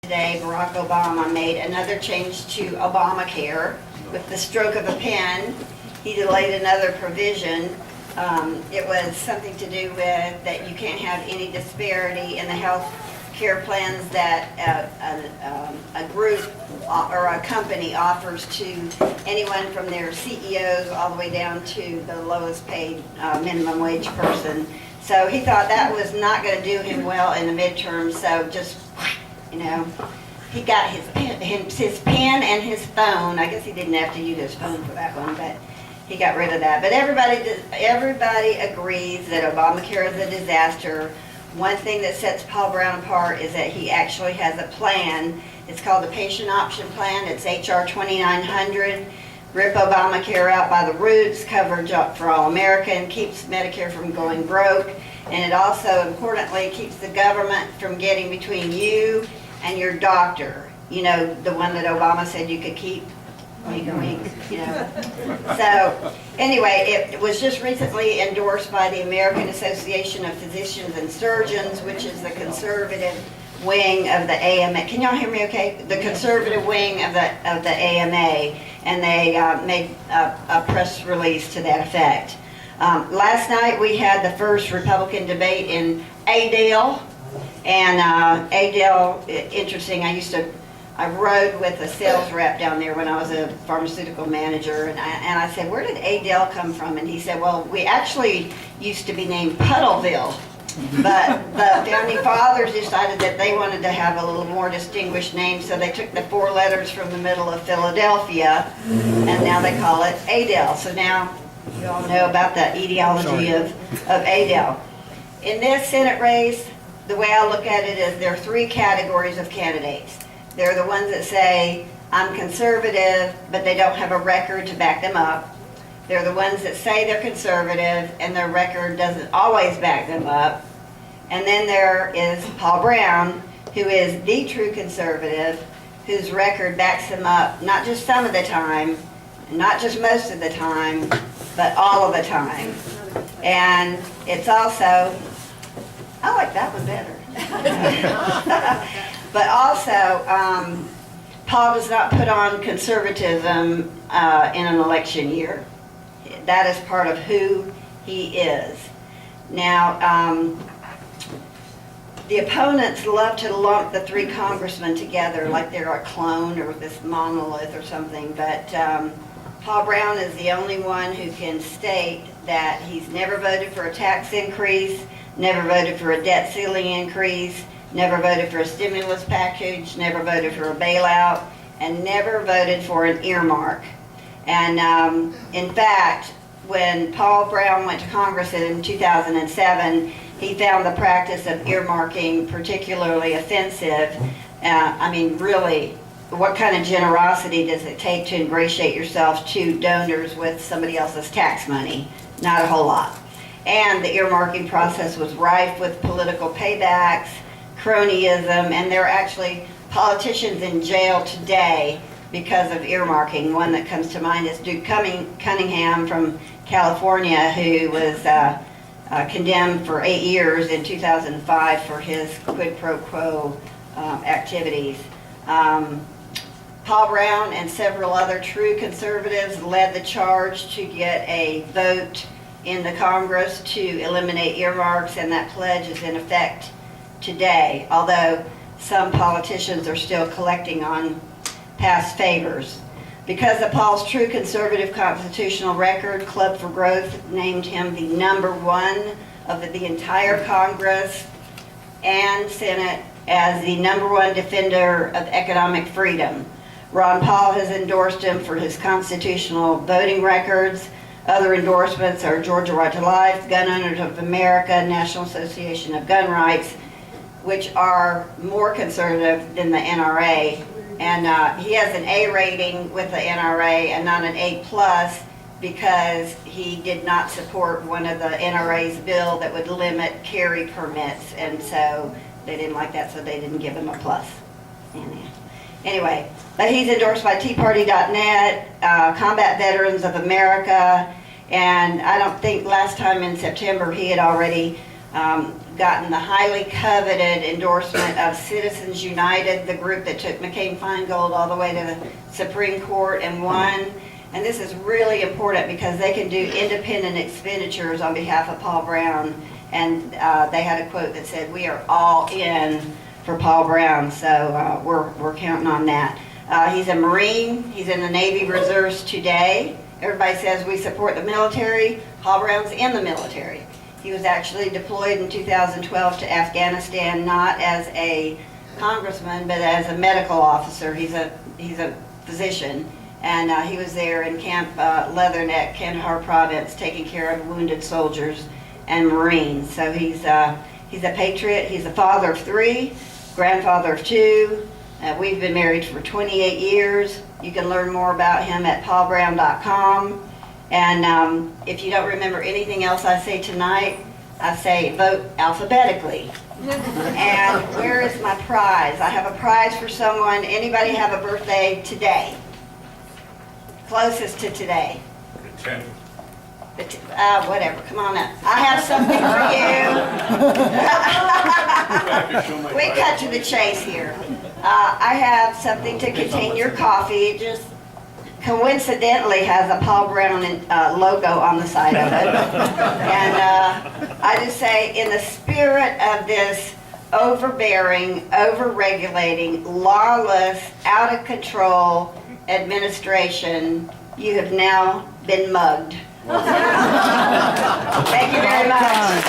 Today, Barack Obama made another change to Obamacare with the stroke of a pen. He delayed another provision. It was something to do with that you can't have any disparity in the health care plans that a group or a company offers to anyone from their CEOs all the way down to the lowest paid minimum wage person. So he thought that was not going to do him well in the midterm, so just, you know, he got his pen and his phone. I guess he didn't have to use his phone for that one, but he got rid of that. But everybody agrees that Obamacare is a disaster. One thing that sets Paul Brown apart is that he actually has a plan. It's called the Patient Option Plan. It's HR 2900. Rip Obamacare out by the roots, coverage for all American, keeps Medicare from going broke, and it also, importantly, keeps the government from getting between you and your doctor. You know, the one that Obama said you could keep. Wink, wink, you know. So, anyway, it was just recently endorsed by the American Association of Physicians and Surgeons, which is the conservative wing of the AMA. Can y'all hear me okay? The conservative wing of the AMA, and they made a press release to that effect. Last night we had the first Republican debate in Adel, and Adel, interesting, I rode with a sales rep down there when I was a pharmaceutical manager, and I said, where did Adel come from? And he said, well, we actually used to be named Puddleville, but the founding fathers decided that they wanted to have a little more distinguished name, so they took the 4 letters from the middle of Philadelphia, and now they call it Adel. So now you all know about the etiology of Adel. In this Senate race, the way I look at it is there are 3 categories of candidates. They're the ones that say, I'm conservative, but they don't have a record to back them up. They're the ones that say they're conservative, and their record doesn't always back them up. And then there is Paul Brown, who is the true conservative, whose record backs him up not just some of the time, not just most of the time, but all of the time. And it's also, I like that one better. But also, Paul does not put on conservatism in an election year. That is part of who he is. Now, the opponents love to lump the 3 congressmen together like they're a clone or this monolith or something, but Paul Brown is the only one who can state that he's never voted for a tax increase, never voted for a debt ceiling increase, never voted for a stimulus package, never voted for a bailout, and never voted for an earmark. And in fact, when Paul Brown went to Congress in 2007, he found the practice of earmarking particularly offensive. I mean, really, what kind of generosity does it take to ingratiate yourself to donors with somebody else's tax money? Not a whole lot. And the earmarking process was rife with political paybacks, cronyism, and there are actually politicians in jail today because of earmarking. One that comes to mind is Duke Cunningham from California, who was condemned for 8 years in 2005 for his quid pro quo activities. Paul Brown and several other true conservatives led the charge to get a vote in the Congress to eliminate earmarks, and that pledge is in effect today, although some politicians are still collecting on past favors. Because of Paul's true conservative constitutional record, Club for Growth named him the #1 of the entire Congress and Senate as the #1 defender of economic freedom. Ron Paul has endorsed him for his constitutional voting records. Other endorsements are Georgia Right to Life, Gun Owners of America, National Association of Gun Rights, which are more conservative than the NRA. And he has an A rating with the NRA and not an A+ because he did not support one of the NRA's bill that would limit carry permits, and so they didn't like that, so they didn't give him a plus. Anyway, but he's endorsed by TeaParty.net, Combat Veterans of America, and I don't think last time in September he had already gotten the highly coveted endorsement of Citizens United, the group that took McCain-Feingold all the way to the Supreme Court and won. And this is really important because they can do independent expenditures on behalf of Paul Brown. And they had a quote that said, "We are all in for Paul Brown," so we're counting on that. He's a Marine. He's in the Navy Reserves today. Everybody says we support the military. Paul Brown's in the military. He was actually deployed in 2012 to Afghanistan, not as a congressman, but as a medical officer. He's a physician, and he was there in Camp Leatherneck, Kandahar Province, taking care of wounded soldiers and Marines. So he's a patriot. He's a father of 3, grandfather of 2. We've been married for 28 years. You can learn more about him at paulbrown.com. And if you don't remember anything else I say tonight, I say vote alphabetically. And where is my prize? I have a prize for someone. Anybody have a birthday today? Closest to today? The 10th. Whatever, come on up. I have something for you. We cut to the chase here. I have something to contain your coffee. It just coincidentally has a Paul Brown logo on the side of it. And I just say, in the spirit of this overbearing, over-regulating, lawless, out-of-control administration, you have now been mugged. Thank you very much.